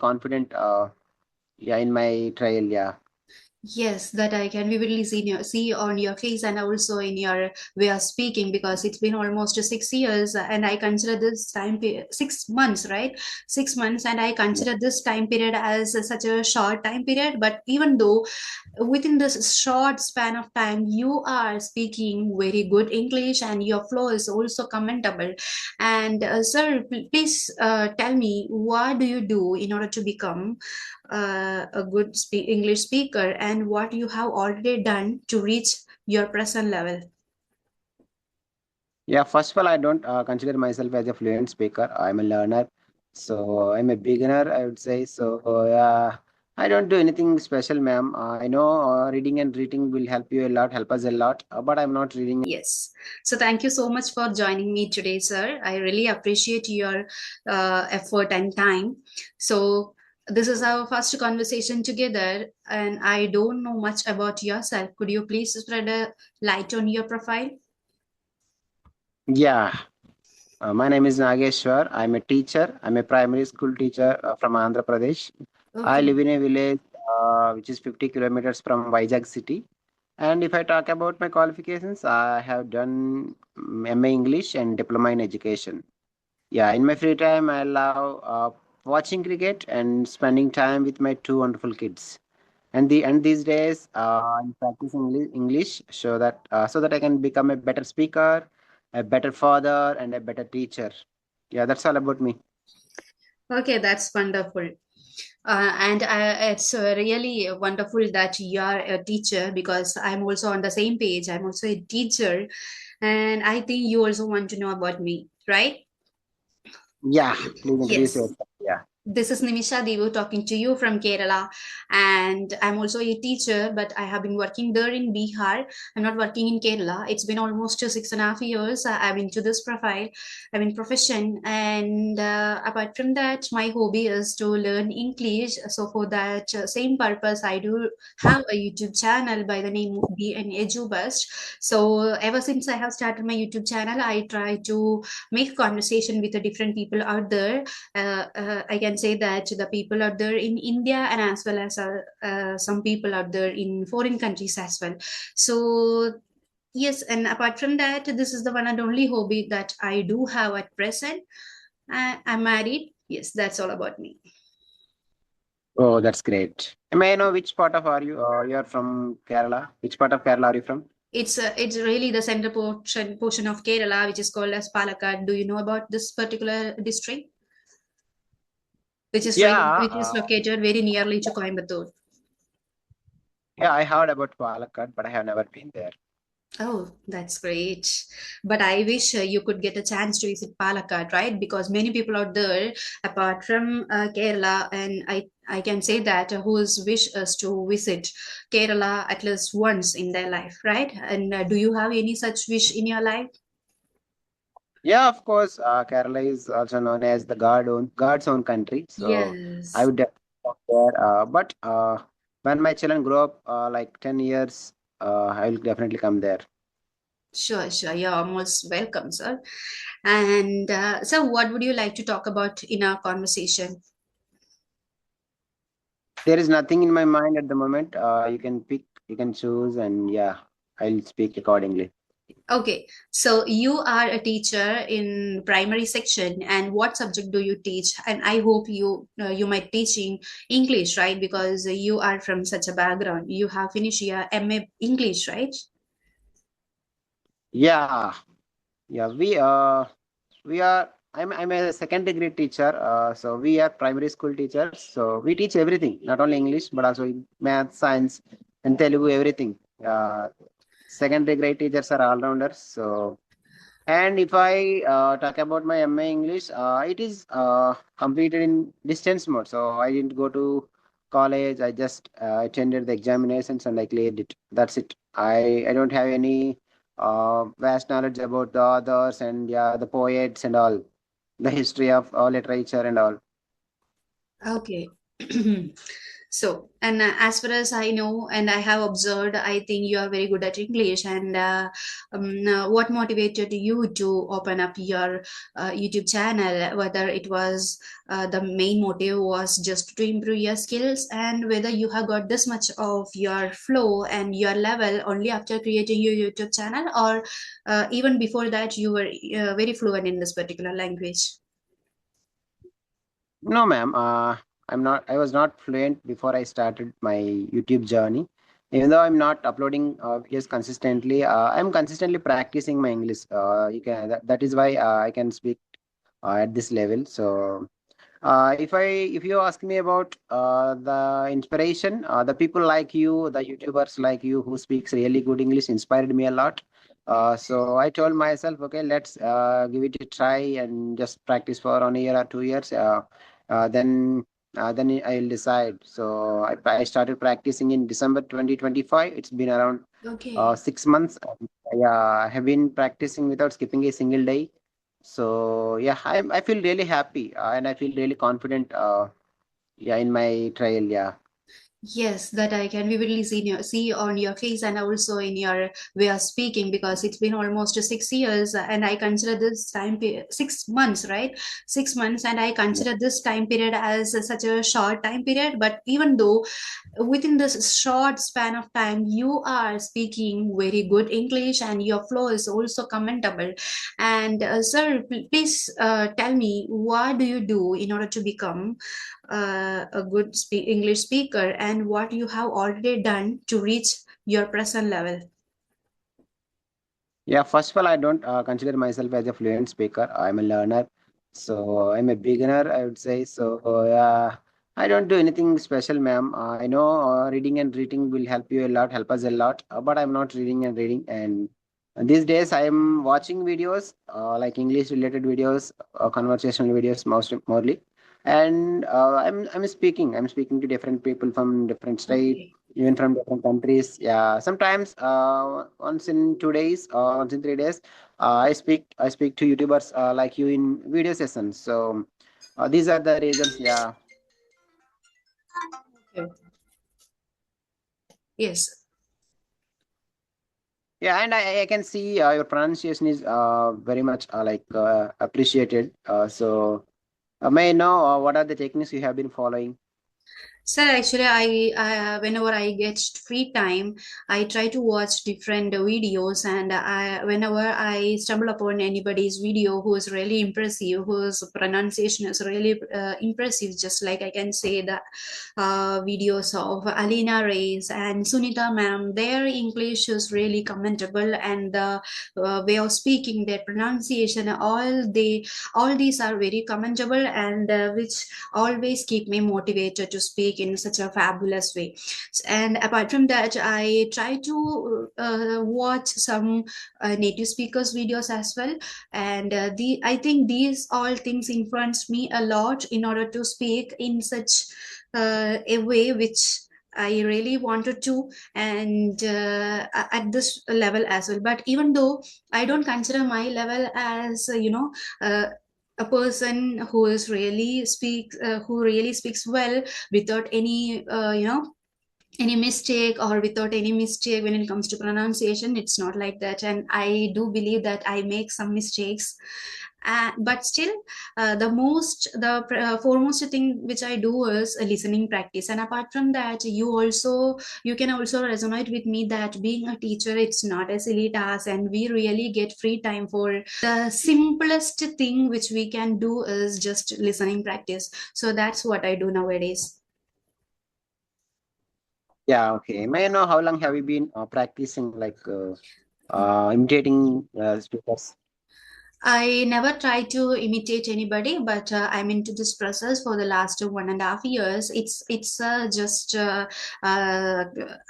confident. Yeah, in my trial. Yeah. Yes, that I can vividly see on your face and also in your way of speaking, because it's been almost 6 years, and I consider this time period 6 months, right? 6 months, and I Yeah. consider this time period as such a short time period. But even though within this short span of time you are speaking very good English and your flow is also commendable. And sir, please tell me, what do you do in order to become a good English speaker, and what you have already done to reach your present level? Yeah. First of all, I don't consider myself as a fluent speaker. I'm a learner, so I'm a beginner, I would say. So yeah, I don't do anything special, ma'am. I know reading and reading will help you a lot, help us a lot. But I'm not reading. Yes. So thank you so much for joining me today, sir. I really appreciate your effort and time. So this is our first conversation together, and I don't know much about yourself. Could you please spread a light on your profile? Yeah. My name is Nageshwar. I'm a teacher. I'm a primary school teacher from Andhra Pradesh. I Okay. live in a village which is 50 kilometers from Vizag city. And if I talk about my qualifications, I have done MA English and diploma in education. Yeah, in my free time, I love watching cricket and spending time with my two wonderful kids. And these days, I'm practicing English so that I can become a better speaker, a better father, and a better teacher. Yeah, that's all about me. Okay, that's wonderful. And it's really wonderful that you are a teacher, because I'm also on the same page. I'm also a teacher, and I think you also want to know about me, right? Yeah, please introduce Yes. yourself. Yeah. This is Nimisha Devu talking to you from Kerala, and I'm also a teacher, but I have been working there in Bihar. I'm not working in Kerala. It's been almost 6.5 years. I'm into this profile, I'm in profession, and apart from that, my hobby is to learn English. So for that same purpose, I do have a YouTube channel by the name of BN EduBust. So ever since I have started my YouTube channel, I try to make conversation with the different people out there. I can say that the people out there in India, and as well as some people out there in foreign countries as well. So yes, and apart from that, this is the one and only hobby that I do have at present. I'm married. Yes, that's all about me. Oh, that's great. May I know which part of are you? You're from Kerala. Which part of Kerala are you from? It's really the center portion of Kerala, which is called as Palakkad. Do you know about this particular district, Yeah, which is located very nearly to Coimbatore? yeah, I heard about Palakkad, but I have never been there. Oh, that's great. But I wish you could get a chance to visit Palakkad, right? Because many people out there, apart from Kerala, and I can say that whose wish is to visit Kerala at least once in their life, right? And do you have any such wish in your life? Yeah, of course. Kerala is also known as the God's own country. So I Yes. would definitely go there. But when my children grow up, like 10 years, I will definitely come there. Sure, sure. You're most welcome, sir. And so, what would you like to talk about in our conversation? There is nothing in my mind at the moment. You can pick, you can choose, and yeah, I'll speak accordingly. Okay, so you are a teacher in primary section, and what subject do you teach? And I hope you might teaching English, right? Because you are from such a background. You have finished your MA English, right? Yeah, yeah. We are. I'm a second degree teacher. So we are primary school teachers. So we teach everything, not only English but also math, science, and Telugu, everything. Second degree teachers are all rounders. So and if I talk about my MA English, it is completed in distance mode. So I didn't go to college. I just attended the examinations and I cleared it. That's it. I don't have any vast knowledge about the authors and yeah the poets and all, the history of literature and all. Okay. So, and as far as I know, and I have observed, I think you are very good at English. And what motivated you to open up your YouTube channel? Whether it was the main motive was just to improve your skills, and whether you have got this much of your flow and your level only after creating your YouTube channel, or even before that you were very fluent in this particular language. No, ma'am. I'm not. I was not fluent before I started my YouTube journey. Even though I'm not uploading videos consistently, I'm consistently practicing my English. That is why I can speak at this level. So if you ask me about the inspiration, the people like you, the YouTubers like you who speaks really good English inspired me a lot. So I told myself, okay, let's give it a try and just practice for 1 year or 2 years. Uh, then then I'll decide. So I started practicing in December 2025. It's been around Okay. 6 months. Yeah, I have been practicing without skipping a single day. So yeah, I feel really happy and I feel really confident. Yeah, in my trial. Yeah. Yes, that I can vividly see on your face and also in your way of speaking, because it's been almost 6 years, and I consider this time period 6 months, right? 6 months, and I Yeah. consider this time period as such a short time period. But even though within this short span of time you are speaking very good English and your flow is also commendable. And sir, please tell me, what do you do in order to become a good English speaker, and what you have already done to reach your present level? Yeah, first of all, I don't consider myself as a fluent speaker. I'm a learner, so I'm a beginner, I would say. So yeah, I don't do anything special, ma'am. I know reading and reading will help you a lot, help us a lot, but I'm not reading and reading. And these days, I'm watching videos like English-related videos, conversational videos, mostly, and I'm speaking. I'm speaking to different people from different states, Okay. even from different countries. Yeah, sometimes once in 2 days, once in 3 days, I speak to YouTubers like you in video sessions. So these are the reasons. Yeah, Okay. Yes. yeah, and I can see your pronunciation is very much appreciated. So may I know what are the techniques you have been following? Sir, actually, whenever I get free time, I try to watch different videos, and whenever I stumble upon anybody's video who is really impressive, whose pronunciation is really impressive, just like I can say the videos of Alina Reyes and Sunita ma'am, their English is really commendable, and the way of speaking, their pronunciation, all these are very commendable, and which always keep me motivated to speak in such a fabulous way. And apart from that, I try to watch some native speakers videos as well. And the I think these all things influenced me a lot in order to speak in such a way which I really wanted to, and at this level as well. But even though I don't consider my level as uh, a person who is really who really speaks well without any any mistake, or without any mistake when it comes to pronunciation, it's not like that, and I do believe that I make some mistakes. But still, the foremost thing which I do is a listening practice. And apart from that, you can also resonate with me that being a teacher, it's not a silly task, and we really get free time for the simplest thing which we can do is just listening practice. So that's what I do nowadays. Yeah, okay. May I know how long have you been practicing imitating speakers? I never try to imitate anybody, but I'm into this process for the last 1.5 years. It's just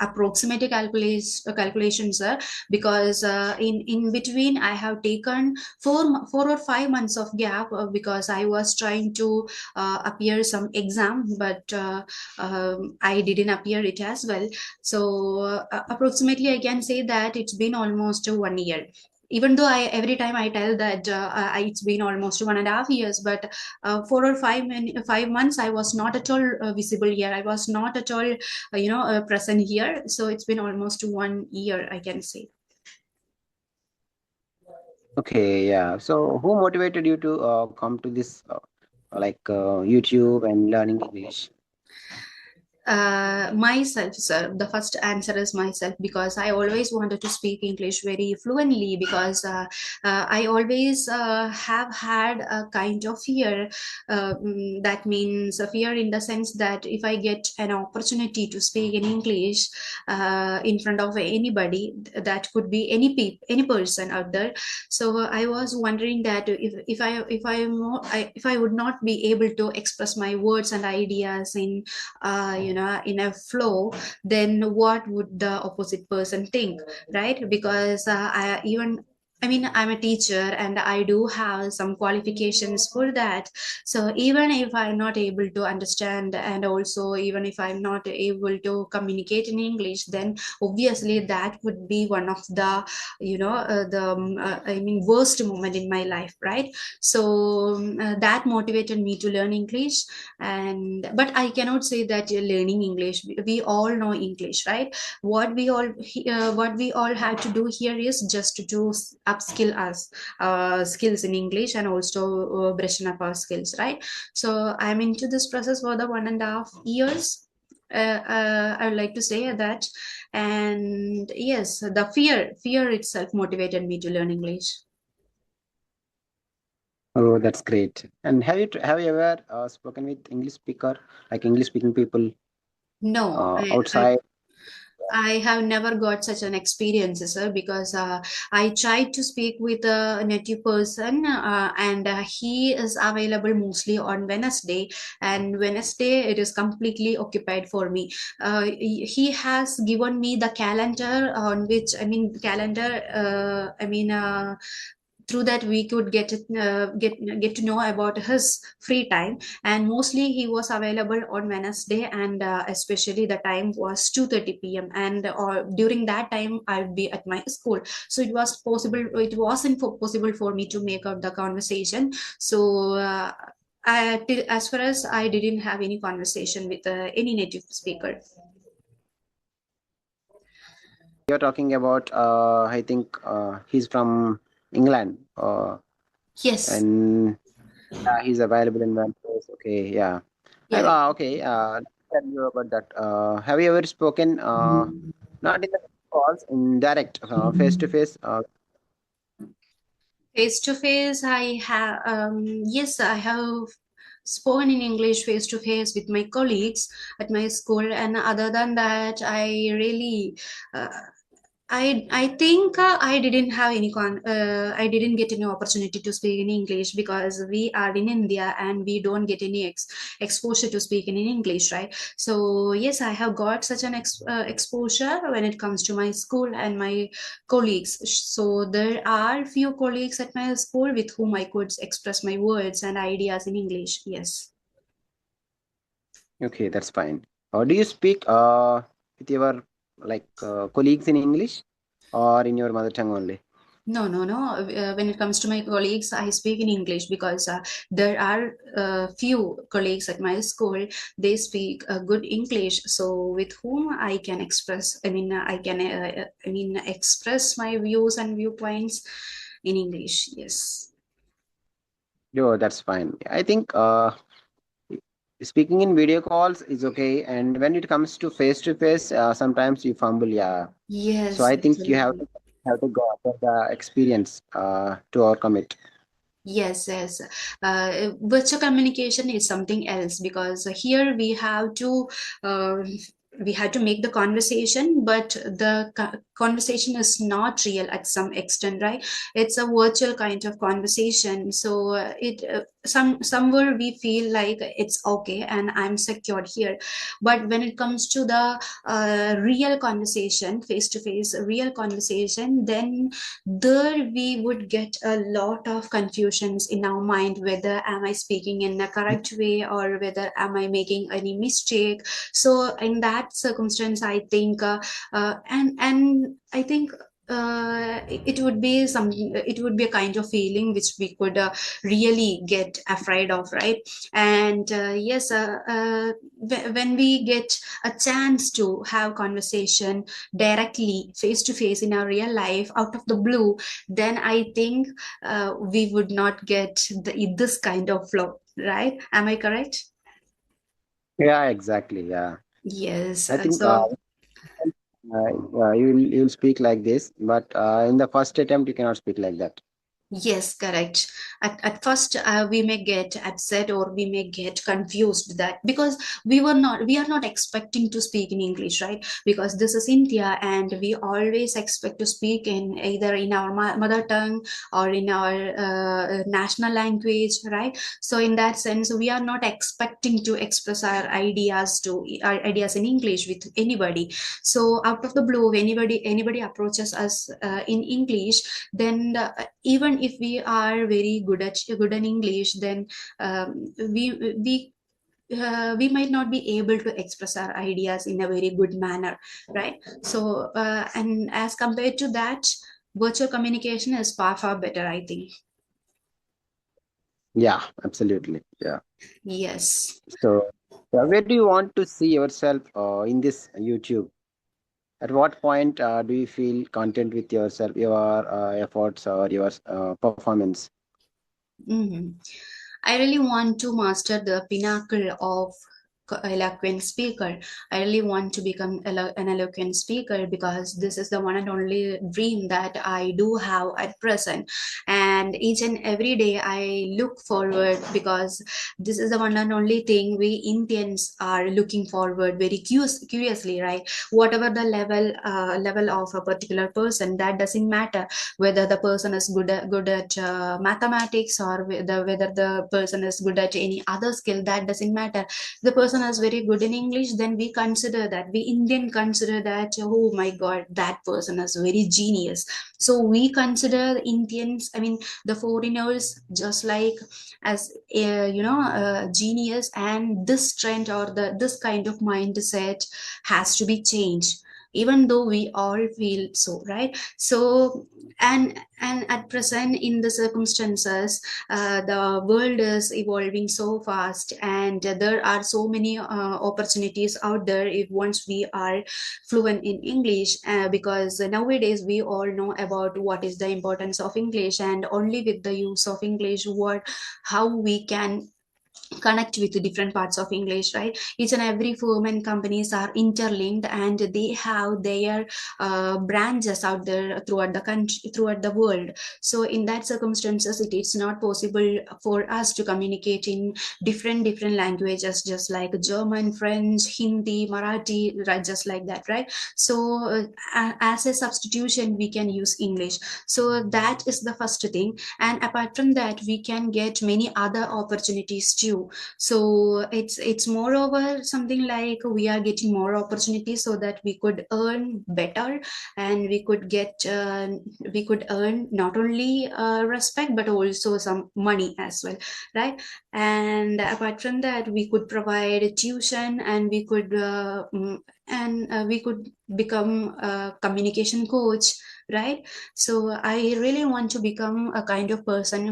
approximate calculations, because in between I have taken 4 or 5 months of gap, because I was trying to appear some exam, but I didn't appear it as well. So approximately I can say that it's been almost 1 year. even though I every time I tell that it's been almost 1.5 years, but 5 months I was not at all visible here. I was not at all present here. So it's been almost 1 year, I can say. Okay, yeah. So who motivated you to come to this YouTube and learning English? Myself, sir. The first answer is myself, because I always wanted to speak English very fluently, because I always have had a kind of fear. That means a fear in the sense that if I get an opportunity to speak in English in front of anybody, that could be any person out there. So I was wondering that if I would not be able to express my words and ideas in a flow, then what would the opposite person think, right? Because I'm a teacher and I do have some qualifications for that. So even if I'm not able to understand, and also even if I'm not able to communicate in English, then obviously that would be one of the worst moment in my life, right? So that motivated me to learn English. And but I cannot say that you're learning English, we all know English, right? What we all have to do here is just to upskill us skills in English, and also brushing up our skills, right? So I'm into this process for the 1.5 years. I would like to say that. And yes, the fear itself motivated me to learn English. Oh, that's great. And have you ever spoken with English speaker, like English speaking people No, outside? I have never got such an experience, sir, because I tried to speak with a native person, and he is available mostly on Wednesday, and Wednesday it is completely occupied for me. He has given me the calendar on which, calendar, through that we could get to know about his free time. And mostly he was available on Wednesday, and especially the time was 2:30 p.m., and during that time I'd be at my school. So it wasn't possible for me to make out the conversation. So as far as I didn't have any conversation with any native speaker. You're talking about, I think he's from England, Yes. and he's available in one place. Okay, yeah. Yeah. Okay. Tell you about that. Have you ever spoken, not in the calls, in direct, face to face? Face to face, I have, yes, I have spoken in English face to face with my colleagues at my school. And other than that, uh, I think I didn't get any opportunity to speak in English, because we are in India and we don't get any exposure to speaking in English, right? So yes, I have got such an exposure when it comes to my school and my colleagues. So there are few colleagues at my school with whom I could express my words and ideas in English. Yes. Okay, that's fine. Do you speak with your colleagues in English or in your mother tongue only? No, no, no. When it comes to my colleagues, I speak in English, because there are few colleagues at my school. They speak good English, so with whom I can express. Express my views and viewpoints in English. Yes. No, that's fine. I think speaking in video calls is okay, and when it comes to face, sometimes you fumble. Yeah, so Yes, I think you absolutely. have to go after the experience to overcome it. Yes, yes. Virtual communication is something else, because here uh, we have to make the conversation, but the conversation is not real at some extent, right? It's a virtual kind of conversation. So it somewhere we feel like it's okay and I'm secured here. But when it comes to the real conversation, face to face, real conversation, then there we would get a lot of confusions in our mind, whether am I speaking in the correct way, or whether am I making any mistake. So in that circumstance, I think and I think it would be some, it would be a kind of feeling which we could really get afraid of, right? And yes, when we get a chance to have conversation directly face to face in our real life out of the blue, then I think we would not get this kind of flow, right? Am I correct? Yeah, exactly. Yeah, Yes. I think So you'll speak like this, but in the first attempt you cannot speak like that. yes, correct. At first, we may get upset or we may get confused that because we are not expecting to speak in English, right? Because this is India and we always expect to speak in either in our mother tongue or in our national language, right? So in that sense, we are not expecting to express our ideas in English with anybody. So out of the blue, if anybody approaches us in English, then even if we are very good in English, then we might not be able to express our ideas in a very good manner, right? So and as compared to that, virtual communication is far better, I think. Yeah, absolutely. Yeah. Yes. So, where do you want to see yourself in this YouTube? At what point do you feel content with yourself, your efforts, or your performance? Hmm. I really want to master the pinnacle of eloquent speaker. I really want to become an eloquent speaker because this is the one and only dream that I do have at present. And each and every day I look forward because this is the one and only thing we Indians are looking forward very curiously, right? Whatever the level of a particular person, that doesn't matter whether the person is good at mathematics or whether the person is good at any other skill, that doesn't matter. The person is very good in English, then we consider that, we Indian consider that, oh my god, that person is very genius. So we consider Indians, I mean the foreigners, just like as genius. And this trend or this kind of mindset has to be changed, even though we all feel so, right? So and at present in the circumstances, the world is evolving so fast and there are so many opportunities out there if once we are fluent in English, because nowadays we all know about what is the importance of English, and only with the use of English, what how we can connect with the different parts of English, right? Each and every firm and companies are interlinked and they have their branches out there throughout the country, throughout the world. So in that circumstances, it is not possible for us to communicate in different languages, just like German, French, Hindi, Marathi, right? Just like that, right? So as a substitution we can use English. So that is the first thing, and apart from that we can get many other opportunities too. So it's moreover something like we are getting more opportunities so that we could earn better, and we could earn not only respect but also some money as well, right? And apart from that we could provide tuition, and we could become a communication coach, right? So I really want to become a kind of person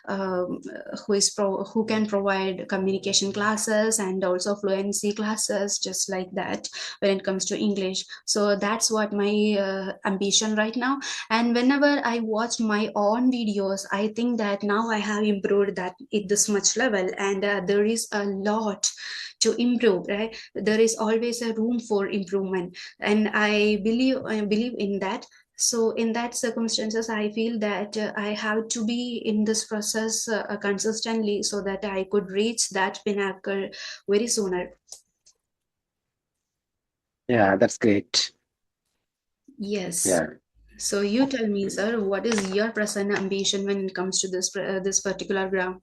um, who can provide communication classes and also fluency classes, just like that, when it comes to English. So that's what my ambition right now. And whenever I watch my own videos, I think that now I have improved that at this much level, and there is a lot to improve, right? There is always a room for improvement, and I believe in that. So in that circumstances I feel that I have to be in this process consistently so that I could reach that pinnacle very sooner. Yeah, that's great. Yes. Yeah. So you tell me, sir, what is your present ambition when it comes to this particular ground?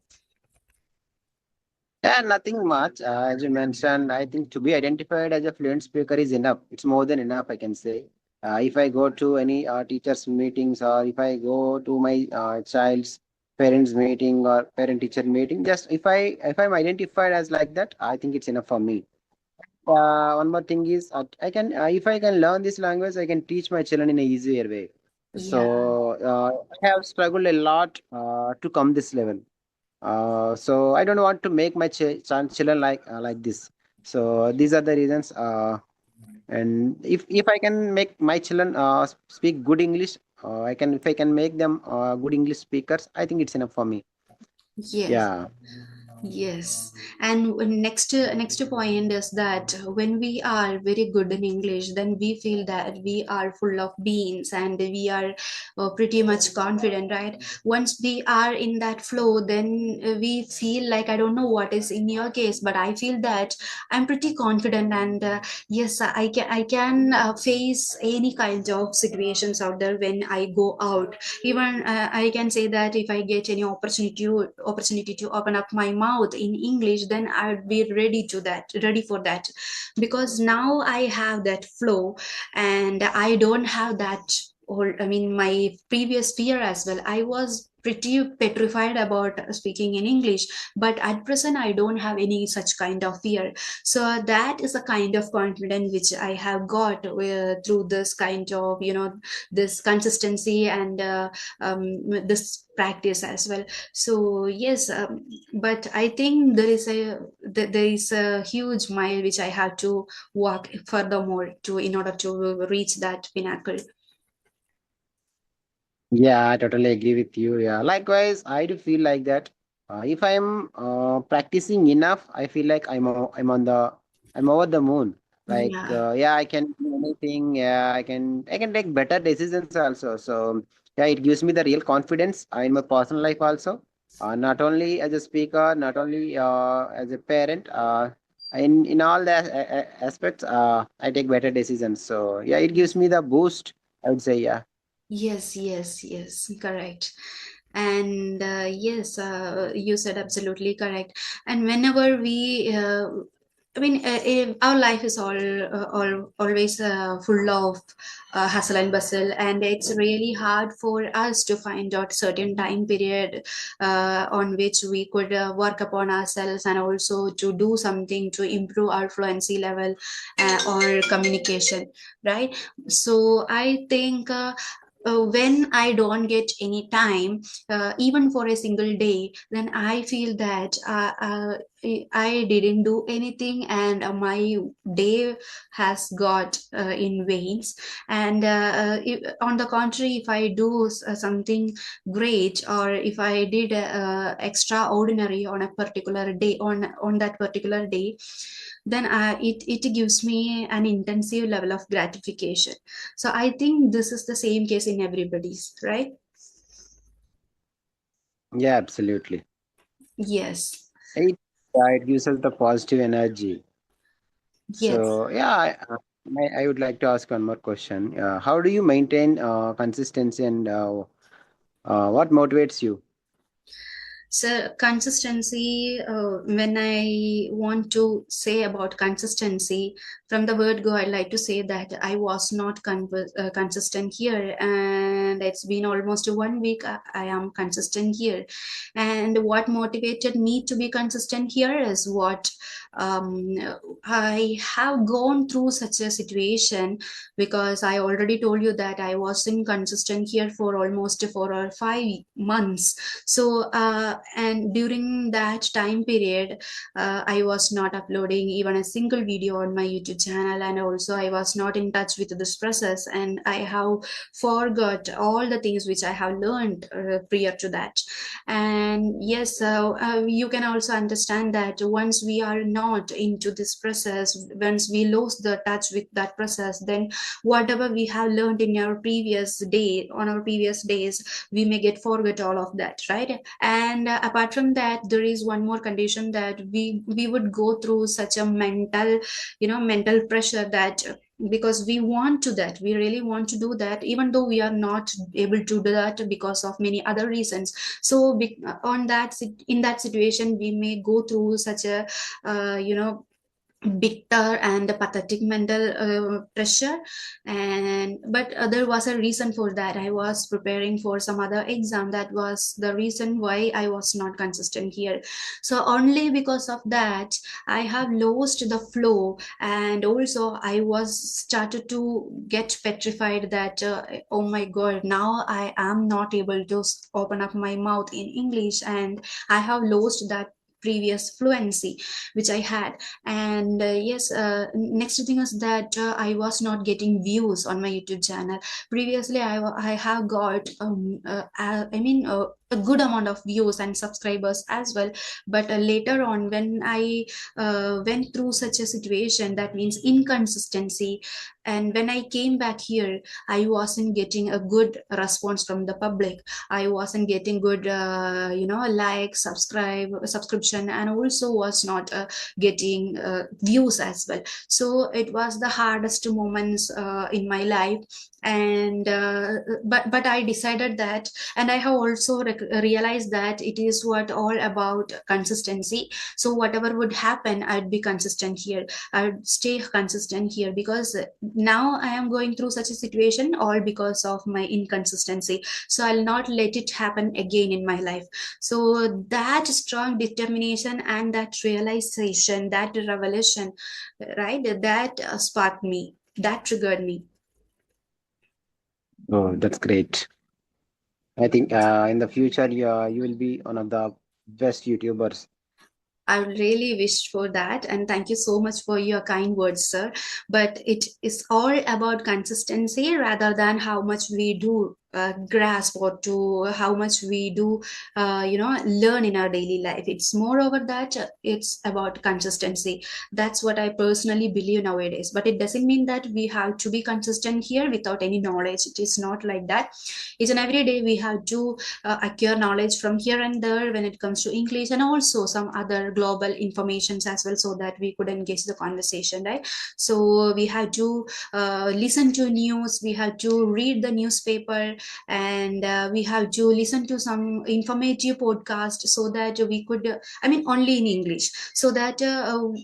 Yeah, nothing much. As you mentioned, I think to be identified as a fluent speaker is enough. It's more than enough, I can say. If I go to any teachers' meetings, or if I go to my child's parents' meeting or parent-teacher meeting, just if I'm identified as like that, I think it's enough for me. one more thing is I can if I can learn this language, I can teach my children in a easier way. Yeah. So I have struggled a lot to come this level. So I don't want to make my children like this. So these are the reasons. And if I can make my children speak good English, I can if I can make them good English speakers, I think it's enough for me. Yes. Yeah. Yes, and next point is that when we are very good in English, then we feel that we are full of beans and we are pretty much confident, right? Once we are in that flow, then we feel like, I don't know what is in your case, but I feel that I'm pretty confident, and yes, I can face any kind of situations out there when I go out. Even I can say that if I get any opportunity to open up my mouth in English, then I would be ready for that, because now I have that flow, and I don't have that. Or I mean, my previous fear as well, I was pretty petrified about speaking in English, but at present I don't have any such kind of fear. So that is a kind of confidence which I have got through this kind of, this consistency and this practice as well. So yes, but I think there is a huge mile which I have to walk furthermore to in order to reach that pinnacle. Yeah, I totally agree with you. Yeah, likewise, I do feel like that. If I'm practicing enough, I feel like I'm over the moon. Like Yeah. yeah, I can do anything. Yeah, I can take better decisions also. So yeah, it gives me the real confidence in my personal life also. Not only as a speaker, not only as a parent. In all the aspects, I take better decisions. So yeah, it gives me the boost. I would say yeah. Yes, yes, yes, correct. And yes, you said absolutely correct. And whenever we I mean, our life is always full of hustle and bustle, and it's really hard for us to find out certain time period on which we could work upon ourselves, and also to do something to improve our fluency level or communication, right? So I think when I don't get any time, even for a single day, then I feel that I didn't do anything, and my day has got in veins. And on the contrary, if I do something great, or if I did extraordinary on a particular day, on that particular day, then it gives me an intensive level of gratification. So I think this is the same case in everybody's, right? Yeah, absolutely. Yes. It gives us the positive energy. Yes. So yeah, I would like to ask one more question. How do you maintain consistency and what motivates you? So consistency, when I want to say about consistency, from the word go, I'd like to say that I was not consistent here, and it's been almost 1 week. I am consistent here, and what motivated me to be consistent here is what um, I have gone through such a situation, because I already told you that I was inconsistent here for almost 4 or 5 months. So and during that time period, I was not uploading even a single video on my YouTube channel, and also I was not in touch with this process, and I have forgot all the things which I have learned prior to that. And yes, you can also understand that once we are not into this process, once we lose the touch with that process, then whatever we have learned in our previous day, on our previous days, we may get forget all of that, right? And apart from that, there is one more condition, that we would go through such a mental pressure, that because we want to that, we really want to do that, even though we are not able to do that because of many other reasons. So in that situation, we may go through such a uh, you know bitter and pathetic mental pressure. And but there was a reason for that. I was preparing for some other exam. That was the reason why I was not consistent here. So only because of that I have lost the flow, and also I was started to get petrified that oh my god, now I am not able to open up my mouth in English, and I have lost that previous fluency which I had. And yes, next thing is that I was not getting views on my YouTube channel. Previously I have got a good amount of views and subscribers as well. But later on, when I went through such a situation, that means inconsistency, and when I came back here, I wasn't getting a good response from the public. I wasn't getting good like subscription, and also was not getting views as well. So it was the hardest moments in my life. And but I decided that, and I have also realized that it is what all about consistency. So whatever would happen, I'd be consistent here. I'd stay consistent here, because now I am going through such a situation all because of my inconsistency. So I'll not let it happen again in my life. So that strong determination and that realization, that revelation, right, that sparked me, that triggered me. Oh, that's great. I think in the future you will be one of the best YouTubers. I would really wish for that. And thank you so much for your kind words, sir. But it is all about consistency rather than how much we do grasp, or to how much we do, learn in our daily life. It's more over that it's about consistency. That's what I personally believe nowadays. But it doesn't mean that we have to be consistent here without any knowledge. It is not like that. Each and every day we have to acquire knowledge from here and there when it comes to English, and also some other global informations as well, so that we could engage the conversation, right? So we have to listen to news, we have to read the newspaper, and we have to listen to some informative podcast, so that we could only in English, so that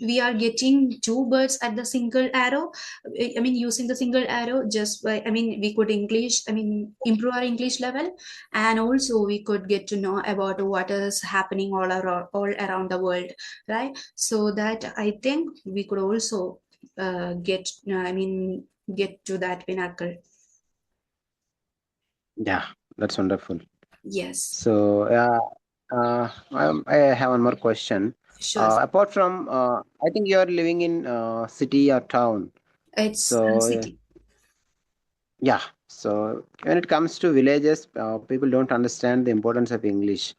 we are getting two birds at the single arrow. Using the single arrow, just by we could English, improve our English level, and also we could get to know about what is happening all around the world, right? So that I think we could also get to that pinnacle. Yeah, that's wonderful. Yes. So I have one more question. Sure. Apart from, I think you are living in city or town. It's So city. yeah, so when it comes to villages, people don't understand the importance of English.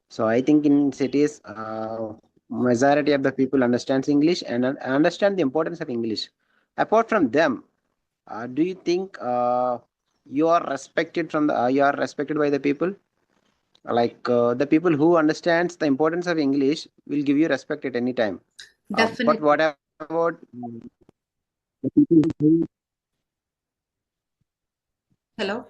So I think in cities, majority of the people understands English and understand the importance of English. Apart from them, do you think you are respected by the people? Like the people who understands the importance of English will give you respect at any time. But Definitely. what about the people who Hello.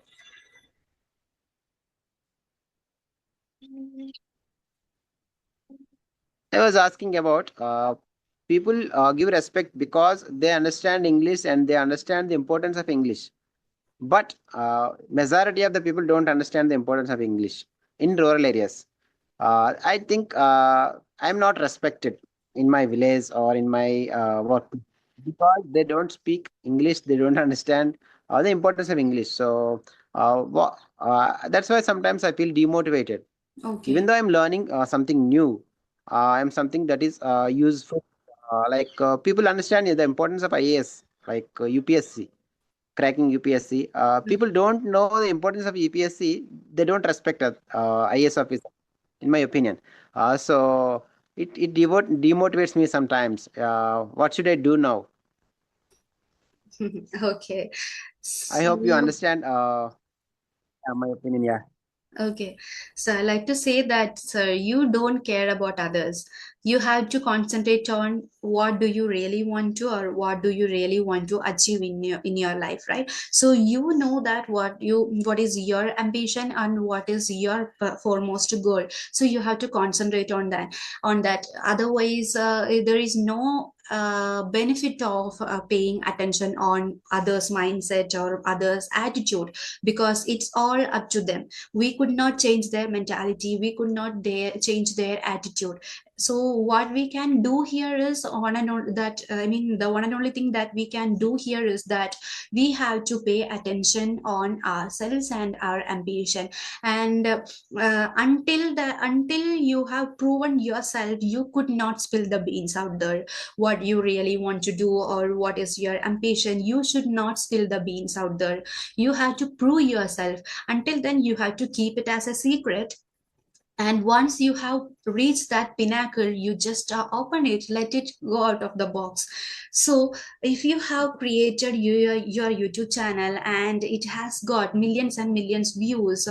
I was asking about people give respect because they understand English and they understand the importance of English. But majority of the people don't understand the importance of English in rural areas. I think I'm not respected in my village or in my work because they don't speak English. They don't understand the importance of English. So that's why sometimes I feel demotivated even Okay. though I'm learning something new. I'm something that is useful. People understand the importance of IAS, like UPSC, cracking UPSC. People don't know the importance of UPSC. They don't respect IAS officer, in my opinion. So demotivates me sometimes. What should I do now? Okay. I hope you So understand my opinion. Yeah. okay. So I like to say that, sir, you don't care about others. You have to concentrate on what do you really want to, or what do you really want to achieve in your life, right? So you know that what is your ambition and what is your foremost goal. So you have to concentrate on that. Otherwise there is no benefit of paying attention on others mindset or others attitude, because it's all up to them. We could not change their mentality, we could not change their attitude. So what we can do here is one and only that I mean the one and only thing that we can do here is that we have to pay attention on ourselves and our ambition. And until you have proven yourself, you could not spill the beans out there. What you really want to do or what is your ambition, you should not spill the beans out there. You have to prove yourself. Until then you have to keep it as a secret. And once you have reached that pinnacle, you just open it, let it go out of the box. So if you have created your YouTube channel and it has got millions and millions views,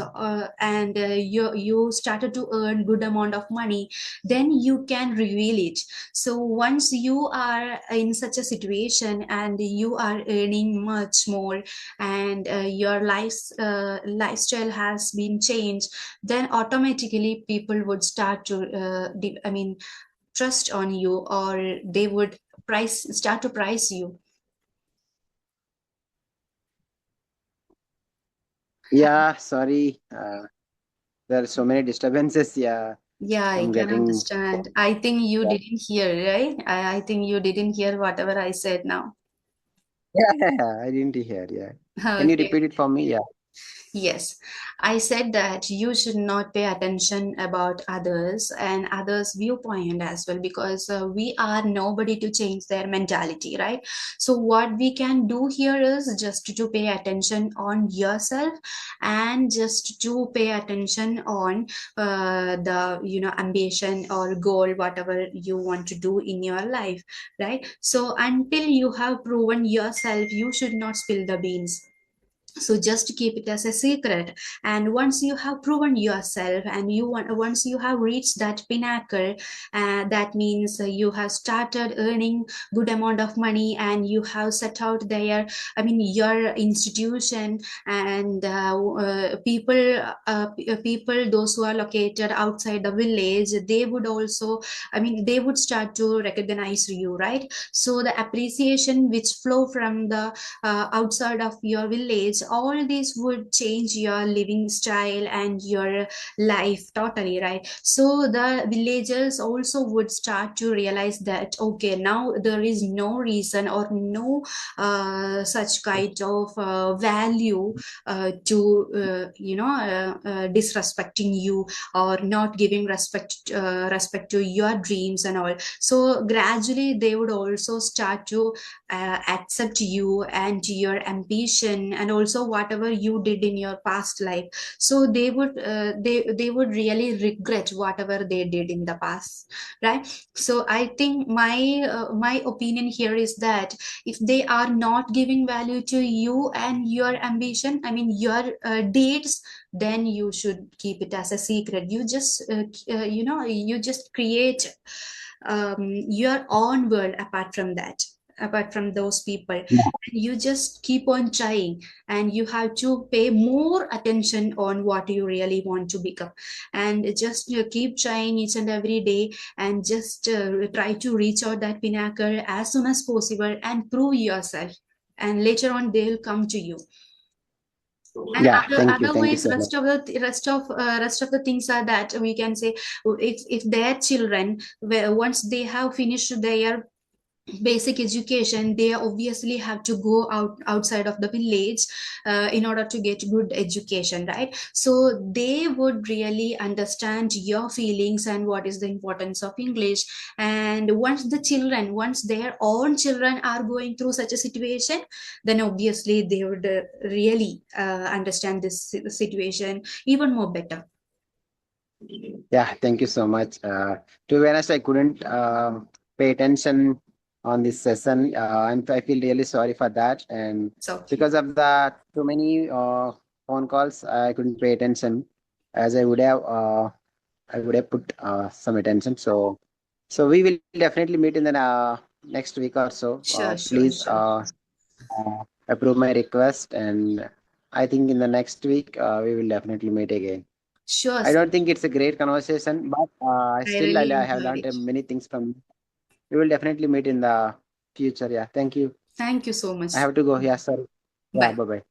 and you started to earn good amount of money, then you can reveal it. So once you are in such a situation and you are earning much more, and your lifestyle has been changed, then automatically people would start to trust on you, or they would start to price you. Yeah, sorry. There are so many disturbances. Yeah, Yeah, I I'm can getting. understand. I think you Yeah, didn't hear, right? I think you didn't hear whatever I said now. yeah, I didn't hear. Yeah, can you Okay. repeat it for me? Yeah, Yes, I said that you should not pay attention about others and others' viewpoint as well, because we are nobody to change their mentality, right? So what we can do here is just to pay attention on yourself, and just to pay attention on the ambition or goal, whatever you want to do in your life, right? So until you have proven yourself, you should not spill the beans. So just keep it as a secret. And once you have proven yourself and once you have reached that pinnacle, that means you have started earning good amount of money, and you have set out there, I mean, your institution, and people those who are located outside the village, they would also, I mean, they would start to recognize you, right? So the appreciation which flow from the outside of your village, all these would change your living style and your life totally, right? So the villagers also would start to realize that, okay, now there is no reason or no such kind of value to disrespecting you, or not giving respect to your dreams and all. So gradually they would also start to accept you and your ambition, and also whatever you did in your past life. So they would really regret whatever they did in the past, right? So I think my opinion here is that if they are not giving value to you and your ambition, I mean your deeds, then you should keep it as a secret. You just you just create your own world apart from that, apart from those people. And you just keep on trying, and you have to pay more attention on what you really want to become. And just keep trying each and every day, and just try to reach out that pinnacle as soon as possible and prove yourself, and later on they'll come to you. And yeah. Thank you otherwise so much. rest of the things are that we can say, if their children, once they have finished their basic education, they obviously have to go outside of the village in order to get good education, right? So they would really understand your feelings and what is the importance of English. And once their own children are going through such a situation, then obviously they would really understand this situation even more better. Yeah, thank you so much. To be honest, I couldn't pay attention on this session. I feel really sorry for that, and It's okay. because of the too many phone calls, I couldn't pay attention as I would have. I would have put some attention. So So we will definitely meet in the next week or so. Sure, sure, Please sure. approve my request, and I think in the next week we will definitely meet again. Sure, I sir. don't think it's a great conversation, but I still really I have enjoyed learned it. many things from you. We will definitely meet in the future. Yeah, thank you. Thank you so much. I have to go. Yeah, sorry. Yeah, Bye. bye bye.